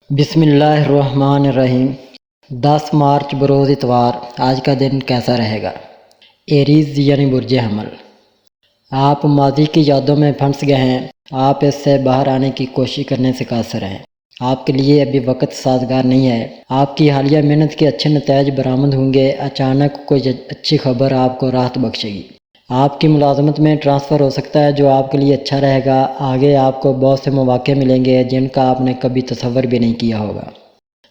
بسم اللہ الرحمن الرحیم۔ 10 مارچ بروز اتوار۔ آج کا دن کیسا رہے گا؟ ایریز یعنی برج حمل۔ آپ ماضی کی یادوں میں پھنس گئے ہیں۔ آپ اس سے باہر آنے کی کوشش کرنے سے قاصر ہیں۔ آپ کے لیے ابھی وقت سازگار نہیں ہے۔ آپ کی حالیہ محنت کے اچھے نتائج برآمد ہوں گے۔ اچانک کوئی اچھی خبر آپ کو راحت بخشے گی۔ آپ کی ملازمت میں ٹرانسفر ہو سکتا ہے جو آپ کے لیے اچھا رہے گا۔ آگے آپ کو بہت سے مواقع ملیں گے جن کا آپ نے کبھی تصور بھی نہیں کیا ہوگا۔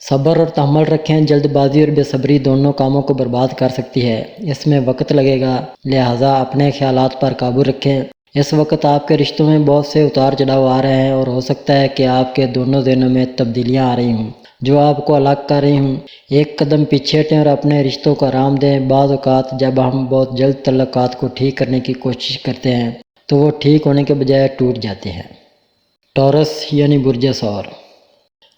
صبر اور تحمل رکھیں۔ جلد بازی اور بے صبری دونوں کاموں کو برباد کر سکتی ہے۔ اس میں وقت لگے گا، لہٰذا اپنے خیالات پر قابو رکھیں۔ اس وقت آپ کے رشتوں میں بہت سے اتار چڑھاؤ آ رہے ہیں اور ہو سکتا ہے کہ آپ کے دونوں ذہنوں میں تبدیلیاں آ رہی ہوں جو آپ کو الگ کر رہی ہوں۔ ایک قدم پیچھے ہٹیں اور اپنے رشتوں کو آرام دیں۔ بعض اوقات جب ہم بہت جلد تعلقات کو ٹھیک کرنے کی کوشش کرتے ہیں تو وہ ٹھیک ہونے کے بجائے ٹوٹ جاتے ہیں۔ ٹورس یعنی برج ثور۔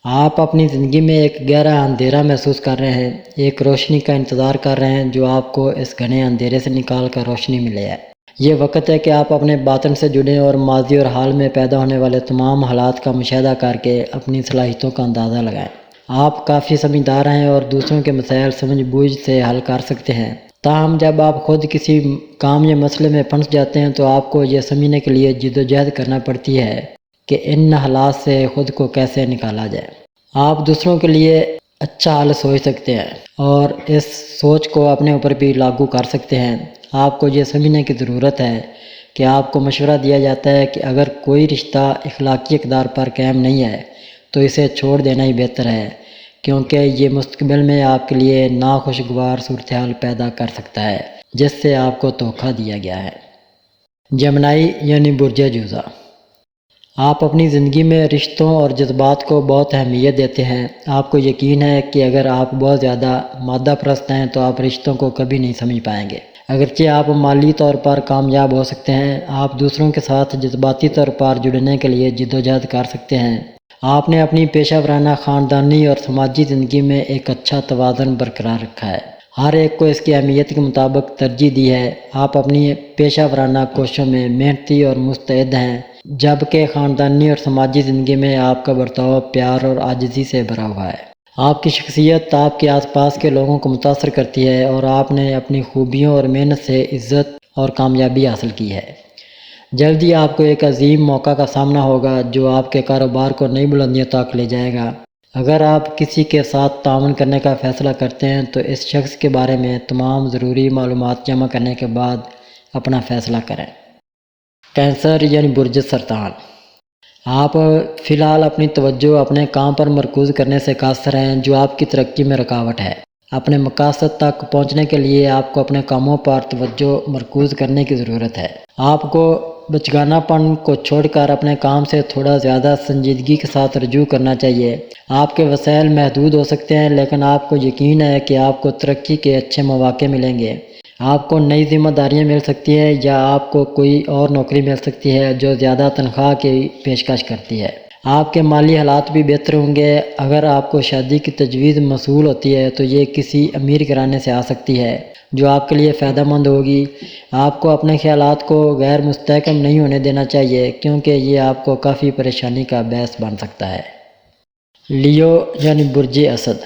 آپ اپنی زندگی میں ایک گہرا اندھیرا محسوس کر رہے ہیں، ایک روشنی کا انتظار کر رہے ہیں جو آپ کو اس گھنے اندھیرے سے نکال کر روشنی ملے ہے۔ یہ وقت ہے کہ آپ اپنے باطن سے جڑیں اور ماضی اور حال میں پیدا ہونے والے تمام حالات کا مشاہدہ کر کے اپنی صلاحیتوں کا اندازہ لگائیں۔ آپ کافی سمجھدار ہیں اور دوسروں کے مسائل سمجھ بوجھ سے حل کر سکتے ہیں۔ تاہم جب آپ خود کسی کام یا مسئلے میں پھنس جاتے ہیں تو آپ کو یہ سمجھنے کے لیے جدوجہد کرنا پڑتی ہے کہ ان حالات سے خود کو کیسے نکالا جائے۔ آپ دوسروں کے لیے اچھا حل سوچ سکتے ہیں اور اس سوچ کو اپنے اوپر بھی لاگو کر سکتے ہیں۔ آپ کو یہ سمجھنے کی ضرورت ہے کہ آپ کو مشورہ دیا جاتا ہے کہ اگر کوئی رشتہ اخلاقی اقدار پر قائم نہیں ہے تو اسے چھوڑ دینا ہی بہتر ہے، کیونکہ یہ مستقبل میں آپ کے لیے ناخوشگوار صورتحال پیدا کر سکتا ہے جس سے آپ کو دھوکہ دیا گیا ہے۔ جمنائی یعنی برج جوزا۔ آپ اپنی زندگی میں رشتوں اور جذبات کو بہت اہمیت دیتے ہیں۔ آپ کو یقین ہے کہ اگر آپ بہت زیادہ مادہ پرست ہیں تو آپ رشتوں کو کبھی نہیں سمجھ پائیں گے۔ اگرچہ آپ مالی طور پر کامیاب ہو سکتے ہیں، آپ دوسروں کے ساتھ جذباتی طور پر جڑنے کے لیے جدوجہد کر سکتے ہیں۔ آپ نے اپنی پیشہ ورانہ، خاندانی اور سماجی زندگی میں ایک اچھا توازن برقرار رکھا ہے۔ ہر ایک کو اس کی اہمیت کے مطابق ترجیح دی ہے۔ آپ اپنی پیشہ ورانہ کوششوں میں محنتی اور مستعد ہیں، جبکہ خاندانی اور سماجی زندگی میں آپ کا برتاؤ پیار اور عاجزی سے بھرا ہوا ہے۔ آپ کی شخصیت آپ کے آس پاس کے لوگوں کو متاثر کرتی ہے اور آپ نے اپنی خوبیوں اور محنت سے عزت اور کامیابی حاصل کی ہے۔ جلد ہی آپ کو ایک عظیم موقع کا سامنا ہوگا جو آپ کے کاروبار کو نئی بلندیوں تک لے جائے گا۔ اگر آپ کسی کے ساتھ تعاون کرنے کا فیصلہ کرتے ہیں تو اس شخص کے بارے میں تمام ضروری معلومات جمع کرنے کے بعد اپنا فیصلہ کریں۔ کینسر یعنی برج سرطان۔ آپ فی الحال اپنی توجہ اپنے کام پر مرکوز کرنے سے قاصر ہیں جو آپ کی ترقی میں رکاوٹ ہے۔ اپنے مقاصد تک پہنچنے کے لیے آپ کو اپنے کاموں پر توجہ مرکوز کرنے کی ضرورت ہے۔ آپ کو بچگانہ پن کو چھوڑ کر اپنے کام سے تھوڑا زیادہ سنجیدگی کے ساتھ رجوع کرنا چاہیے۔ آپ کے وسائل محدود ہو سکتے ہیں لیکن آپ کو یقین ہے کہ آپ کو ترقی کے اچھے مواقع ملیں گے۔ آپ کو نئی ذمہ داریاں مل سکتی ہیں یا آپ کو کوئی اور نوکری مل سکتی ہے جو زیادہ تنخواہ کی پیشکش کرتی ہے۔ آپ کے مالی حالات بھی بہتر ہوں گے۔ اگر آپ کو شادی کی تجویز موصول ہوتی ہے تو یہ کسی امیر گھرانے سے آ سکتی ہے جو آپ کے لیے فائدہ مند ہوگی۔ آپ کو اپنے خیالات کو غیر مستحکم نہیں ہونے دینا چاہیے کیونکہ یہ آپ کو کافی پریشانی کا باعث بن سکتا ہے۔ لیو یعنی برج اسد۔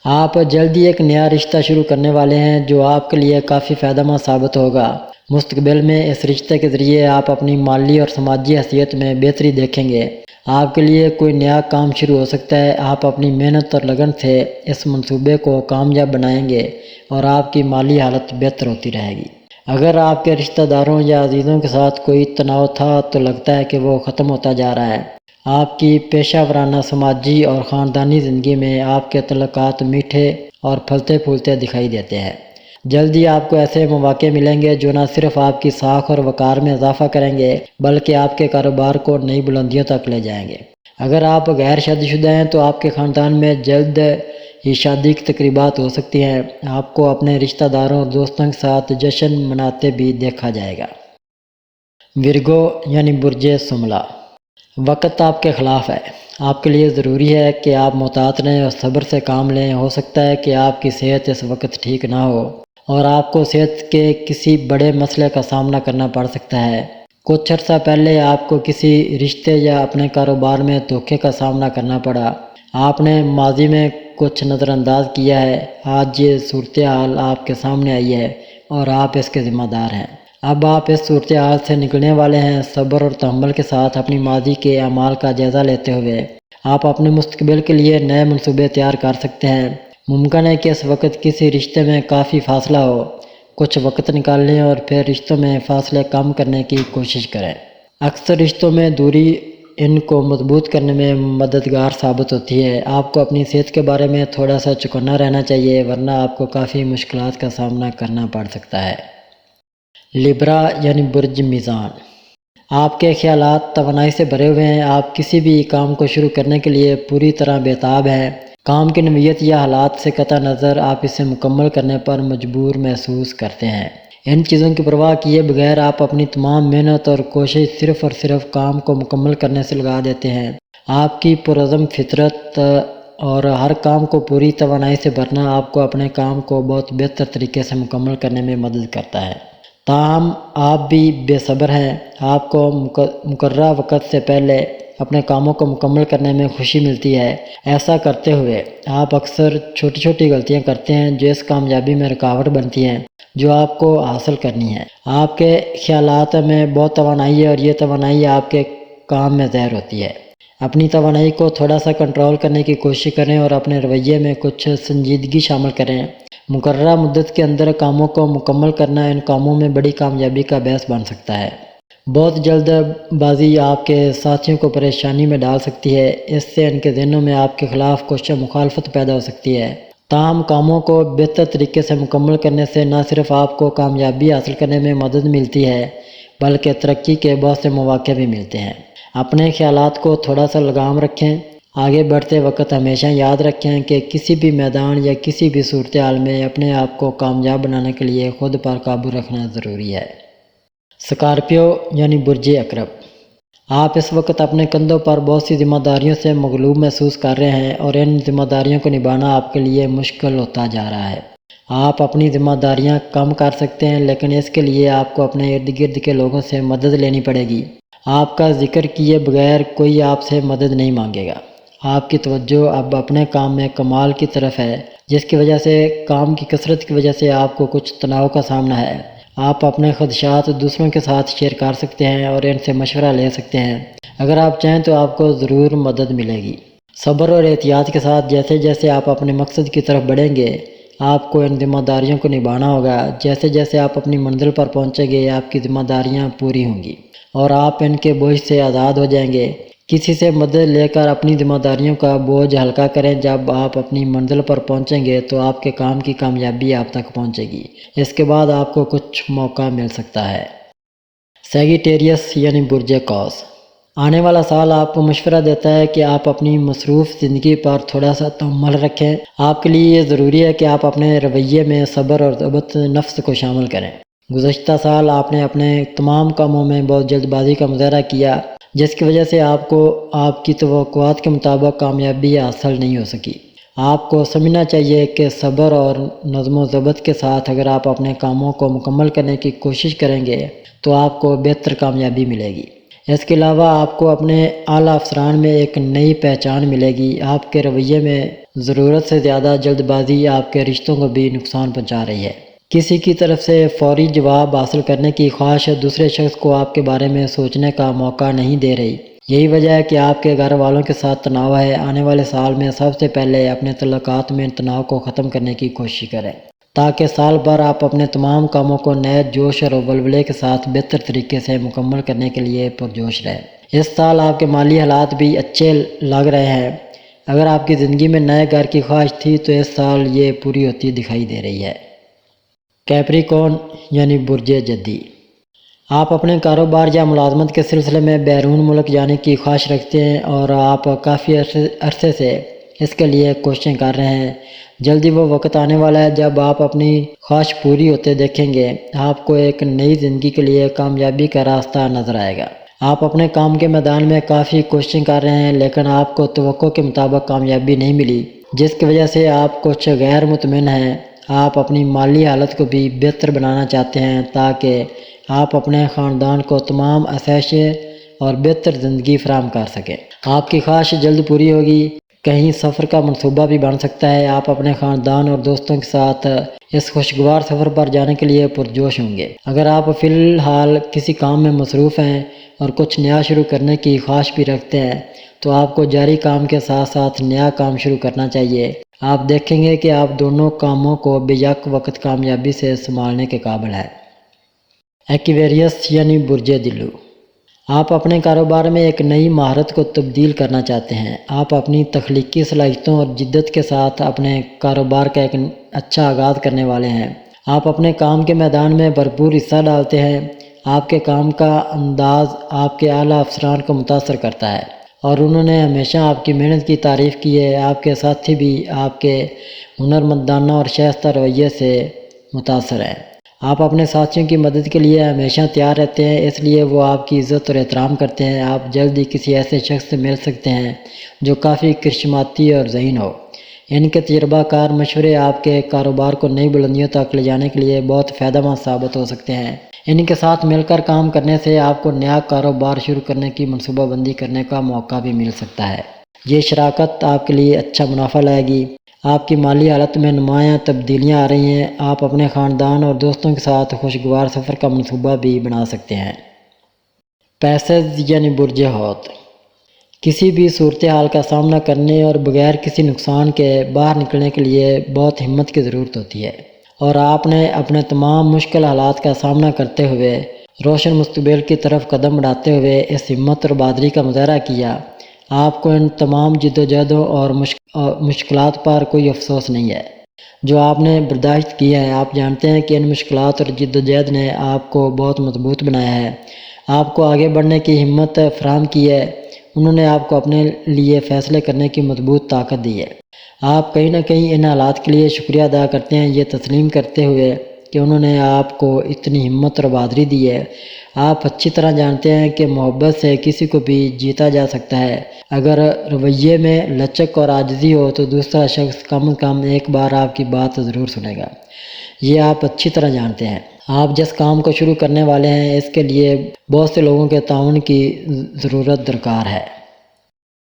آپ جلد ہی ایک نیا رشتہ شروع کرنے والے ہیں جو آپ کے لیے کافی فائدہ مند ثابت ہوگا۔ مستقبل میں اس رشتے کے ذریعے آپ اپنی مالی اور سماجی حیثیت میں بہتری دیکھیں گے۔ آپ کے لیے کوئی نیا کام شروع ہو سکتا ہے۔ آپ اپنی محنت اور لگن سے اس منصوبے کو کامیاب بنائیں گے اور آپ کی مالی حالت بہتر ہوتی رہے گی۔ اگر آپ کے رشتہ داروں یا عزیزوں کے ساتھ کوئی تناؤ تھا تو لگتا ہے کہ وہ ختم ہوتا جا رہا ہے۔ آپ کی پیشہ ورانہ، سماجی اور خاندانی زندگی میں آپ کے تعلقات میٹھے اور پھلتے پھولتے دکھائی دیتے ہیں۔ جلد ہی آپ کو ایسے مواقع ملیں گے جو نہ صرف آپ کی ساکھ اور وقار میں اضافہ کریں گے بلکہ آپ کے کاروبار کو نئی بلندیوں تک لے جائیں گے۔ اگر آپ غیر شادی شدہ ہیں تو آپ کے خاندان میں جلد ہی شادی کی تقریبات ہو سکتی ہیں۔ آپ کو اپنے رشتہ داروں اور دوستوں کے ساتھ جشن مناتے بھی دیکھا جائے گا۔ ورگو یعنی برج سملا۔ وقت آپ کے خلاف ہے۔ آپ کے لیے ضروری ہے کہ آپ محتاط رہیں اور صبر سے کام لیں۔ ہو سکتا ہے کہ آپ کی صحت اس وقت ٹھیک نہ ہو اور آپ کو صحت کے کسی بڑے مسئلے کا سامنا کرنا پڑ سکتا ہے۔ کچھ عرصہ پہلے آپ کو کسی رشتے یا اپنے کاروبار میں دھوکے کا سامنا کرنا پڑا۔ آپ نے ماضی میں کچھ نظر انداز کیا ہے، آج یہ صورتحال آپ کے سامنے آئی ہے اور آپ اس کے ذمہ دار ہیں۔ اب آپ اس صورتحال سے نکلنے والے ہیں۔ صبر اور تحمل کے ساتھ اپنی ماضی کے اعمال کا جائزہ لیتے ہوئے آپ اپنے مستقبل کے لیے نئے منصوبے تیار کر سکتے ہیں۔ ممکن ہے کہ اس وقت کسی رشتے میں کافی فاصلہ ہو، کچھ وقت نکال لیں اور پھر رشتوں میں فاصلے کم کرنے کی کوشش کریں۔ اکثر رشتوں میں دوری ان کو مضبوط کرنے میں مددگار ثابت ہوتی ہے۔ آپ کو اپنی صحت کے بارے میں تھوڑا سا چوکنا رہنا چاہیے، ورنہ آپ کو کافی مشکلات کا سامنا کرنا پڑ سکتا ہے۔ لبرا یعنی برج میزان، آپ کے خیالات توانائی سے بھرے ہوئے ہیں۔ آپ کسی بھی کام کو شروع کرنے کے لیے پوری طرح بیتاب ہیں۔ کام کی نوعیت یا حالات سے قطع نظر آپ اسے مکمل کرنے پر مجبور محسوس کرتے ہیں۔ ان چیزوں کی پرواہ کیے بغیر آپ اپنی تمام محنت اور کوشش صرف اور صرف کام کو مکمل کرنے سے لگا دیتے ہیں۔ آپ کی پرعزم فطرت اور ہر کام کو پوری توانائی سے بھرنا آپ کو اپنے کام کو بہت بہتر طریقے سے مکمل کرنے میں مدد کرتا ہے۔ تاہم آپ بھی بے صبر ہیں۔ آپ کو مقررہ وقت سے پہلے اپنے کاموں کو مکمل کرنے میں خوشی ملتی ہے۔ ایسا کرتے ہوئے آپ اکثر چھوٹی چھوٹی غلطیاں کرتے ہیں جو اس کامیابی میں رکاوٹ بنتی ہیں جو آپ کو حاصل کرنی ہے۔ آپ کے خیالات میں بہت توانائی ہے اور یہ توانائی آپ کے کام میں ظاہر ہوتی ہے۔ اپنی توانائی کو تھوڑا سا کنٹرول کرنے کی کوشش کریں اور اپنے رویے میں کچھ سنجیدگی شامل کریں۔ مقررہ مدت کے اندر کاموں کو مکمل کرنا ان کاموں میں بڑی کامیابی کا باعث بن سکتا ہے۔ بہت جلد بازی آپ کے ساتھیوں کو پریشانی میں ڈال سکتی ہے۔ اس سے ان کے ذہنوں میں آپ کے خلاف کچھ مخالفت پیدا ہو سکتی ہے۔ تاہم کاموں کو بہتر طریقے سے مکمل کرنے سے نہ صرف آپ کو کامیابی حاصل کرنے میں مدد ملتی ہے بلکہ ترقی کے بہت سے مواقع بھی ملتے ہیں۔ اپنے خیالات کو تھوڑا سا لگام رکھیں۔ آگے بڑھتے وقت ہمیشہ یاد رکھیں کہ کسی بھی میدان یا کسی بھی صورتحال میں اپنے آپ کو کامیاب بنانے کے لیے خود پر قابو رکھنا ضروری ہے۔ اسکارپیو یعنی برج عقرب، آپ اس وقت اپنے کندھوں پر بہت سی ذمہ داریوں سے مغلوب محسوس کر رہے ہیں اور ان ذمہ داریوں کو نبھانا آپ کے لیے مشکل ہوتا جا رہا ہے۔ آپ اپنی ذمہ داریاں کم کر سکتے ہیں لیکن اس کے لیے آپ کو اپنے ارد گرد کے لوگوں سے مدد لینی پڑے گی۔ آپ کا ذکر کیے بغیر کوئی آپ سے مدد نہیں مانگے گا۔ آپ کی توجہ اب اپنے کام میں کمال کی طرف ہے، جس کی وجہ سے کام کی کثرت کی وجہ سے آپ کو کچھ تناؤ کا سامنا ہے۔ آپ اپنے خدشات دوسروں کے ساتھ شیئر کر سکتے ہیں اور ان سے مشورہ لے سکتے ہیں۔ اگر آپ چاہیں تو آپ کو ضرور مدد ملے گی۔ صبر اور احتیاط کے ساتھ جیسے جیسے آپ اپنے مقصد کی طرف بڑھیں گے آپ کو ان ذمہ داریوں کو نبھانا ہوگا۔ جیسے جیسے آپ اپنی منزل پر پہنچیں گے آپ کی ذمہ داریاں پوری ہوں گی اور آپ ان کے بوجھ سے آزاد ہو جائیں گے۔ کسی سے مدد لے کر اپنی ذمہ داریوں کا بوجھ ہلکا کریں۔ جب آپ اپنی منزل پر پہنچیں گے تو آپ کے کام کی کامیابی آپ تک پہنچے گی۔ اس کے بعد آپ کو کچھ موقع مل سکتا ہے۔ سیگیٹیریس یعنی برج قوس، آنے والا سال آپ کو مشورہ دیتا ہے کہ آپ اپنی مصروف زندگی پر تھوڑا سا تحمل رکھیں۔ آپ کے لیے یہ ضروری ہے کہ آپ اپنے رویے میں صبر اور ضبط نفس کو شامل کریں۔ گزشتہ سال آپ نے اپنے تمام کاموں میں بہت جلد بازی کا مظاہرہ کیا جس کی وجہ سے آپ کو آپ کی توقعات کے مطابق کامیابی حاصل نہیں ہو سکی۔ آپ کو سمجھنا چاہیے کہ صبر اور نظم و ضبط کے ساتھ اگر آپ اپنے کاموں کو مکمل کرنے کی کوشش کریں گے تو آپ کو بہتر کامیابی ملے گی۔ اس کے علاوہ آپ کو اپنے اعلیٰ افسران میں ایک نئی پہچان ملے گی۔ آپ کے رویے میں ضرورت سے زیادہ جلد بازی آپ کے رشتوں کو بھی نقصان پہنچا رہی ہے۔ کسی کی طرف سے فوری جواب حاصل کرنے کی خواہش دوسرے شخص کو آپ کے بارے میں سوچنے کا موقع نہیں دے رہی۔ یہی وجہ ہے کہ آپ کے گھر والوں کے ساتھ تناؤ ہے۔ آنے والے سال میں سب سے پہلے اپنے تعلقات میں تناؤ کو ختم کرنے کی کوشش کریں تاکہ سال بھر آپ اپنے تمام کاموں کو نئے جوش اور ولولے کے ساتھ بہتر طریقے سے مکمل کرنے کے لیے پرجوش رہیں۔ اس سال آپ کے مالی حالات بھی اچھے لگ رہے ہیں۔ اگر آپ کی زندگی میں نئے گھر کی خواہش تھی تو اس سال یہ پوری ہوتی دکھائی دے رہی ہے۔ کیپریکون یعنی برج جدی، آپ اپنے کاروبار یا ملازمت کے سلسلے میں بیرون ملک جانے کی خواہش رکھتے ہیں اور آپ کافی عرصے سے اس کے لیے کوششیں کر رہے ہیں۔ جلدی وہ وقت آنے والا ہے جب آپ اپنی خواہش پوری ہوتے دیکھیں گے۔ آپ کو ایک نئی زندگی کے لیے کامیابی کا راستہ نظر آئے گا۔ آپ اپنے کام کے میدان میں کافی کوششیں کر رہے ہیں لیکن آپ کو توقع کے مطابق کامیابی نہیں ملی جس کی وجہ سے آپ کچھ غیر مطمئن ہیں۔ آپ اپنی مالی حالت کو بھی بہتر بنانا چاہتے ہیں تاکہ آپ اپنے خاندان کو تمام آسائشیں اور بہتر زندگی فراہم کر سکیں۔ آپ کی خواہش جلد پوری ہوگی۔ کہیں سفر کا منصوبہ بھی بن سکتا ہے۔ آپ اپنے خاندان اور دوستوں کے ساتھ اس خوشگوار سفر پر جانے کے لیے پرجوش ہوں گے۔ اگر آپ فی الحال کسی کام میں مصروف ہیں اور کچھ نیا شروع کرنے کی خواہش بھی رکھتے ہیں تو آپ کو جاری کام کے ساتھ ساتھ نیا کام شروع کرنا چاہیے۔ آپ دیکھیں گے کہ آپ دونوں کاموں کو بیک وقت کامیابی سے سنبھالنے کے قابل ہیں۔ ایکویریس یعنی برج دلو، آپ اپنے کاروبار میں ایک نئی مہارت کو تبدیل کرنا چاہتے ہیں۔ آپ اپنی تخلیقی صلاحیتوں اور جدت کے ساتھ اپنے کاروبار کا ایک اچھا آغاز کرنے والے ہیں۔ آپ اپنے کام کے میدان میں بھرپور حصہ ڈالتے ہیں۔ آپ کے کام کا انداز آپ کے اعلیٰ افسران کو متاثر کرتا ہے اور انہوں نے ہمیشہ آپ کی محنت کی تعریف کی ہے۔ آپ کے ساتھی بھی آپ کے ہنرمندانہ اور شائستہ رویے سے متاثر ہیں۔ آپ اپنے ساتھیوں کی مدد کے لیے ہمیشہ تیار رہتے ہیں، اس لیے وہ آپ کی عزت اور احترام کرتے ہیں۔ آپ جلد ہی کسی ایسے شخص سے مل سکتے ہیں جو کافی کرشماتی اور ذہین ہو۔ ان کے تجربہ کار مشورے آپ کے کاروبار کو نئی بلندیوں تک لے جانے کے لیے بہت فائدہ مند ثابت ہو سکتے ہیں۔ ان کے ساتھ مل کر کام کرنے سے آپ کو نیا کاروبار شروع کرنے کی منصوبہ بندی کرنے کا موقع بھی مل سکتا ہے۔ یہ شراکت آپ کے لیے اچھا منافع لائے گی۔ آپ کی مالی حالت میں نمایاں تبدیلیاں آ رہی ہیں۔ آپ اپنے خاندان اور دوستوں کے ساتھ خوشگوار سفر کا منصوبہ بھی بنا سکتے ہیں۔ پیسز یعنی برج حوت، کسی بھی صورتحال کا سامنا کرنے اور بغیر کسی نقصان کے باہر نکلنے کے لیے بہت ہمت کی ضرورت ہوتی ہے، اور آپ نے اپنے تمام مشکل حالات کا سامنا کرتے ہوئے روشن مستقبل کی طرف قدم بڑھاتے ہوئے اس ہمت اور بہادری کا مظاہرہ کیا۔ آپ کو ان تمام جدوجہدوں اور مشکلات پر کوئی افسوس نہیں ہے جو آپ نے برداشت کیا ہے۔ آپ جانتے ہیں کہ ان مشکلات اور جدوجہد نے آپ کو بہت مضبوط بنایا ہے، آپ کو آگے بڑھنے کی ہمت فراہم کی ہے۔ انہوں نے آپ کو اپنے لیے فیصلے کرنے کی مضبوط طاقت دی ہے۔ آپ کہیں نہ کہیں ان حالات کے لیے شکریہ ادا کرتے ہیں، یہ تسلیم کرتے ہوئے کہ انہوں نے آپ کو اتنی ہمت اور بہادری دی ہے۔ آپ اچھی طرح جانتے ہیں کہ محبت سے کسی کو بھی جیتا جا سکتا ہے۔ اگر رویے میں لچک اور عاجزی ہو تو دوسرا شخص کم از کم ایک بار آپ کی بات ضرور سنے گا۔ یہ آپ اچھی طرح جانتے ہیں۔ آپ جس کام کو شروع کرنے والے ہیں اس کے لیے بہت سے لوگوں کے تعاون کی ضرورت درکار ہے۔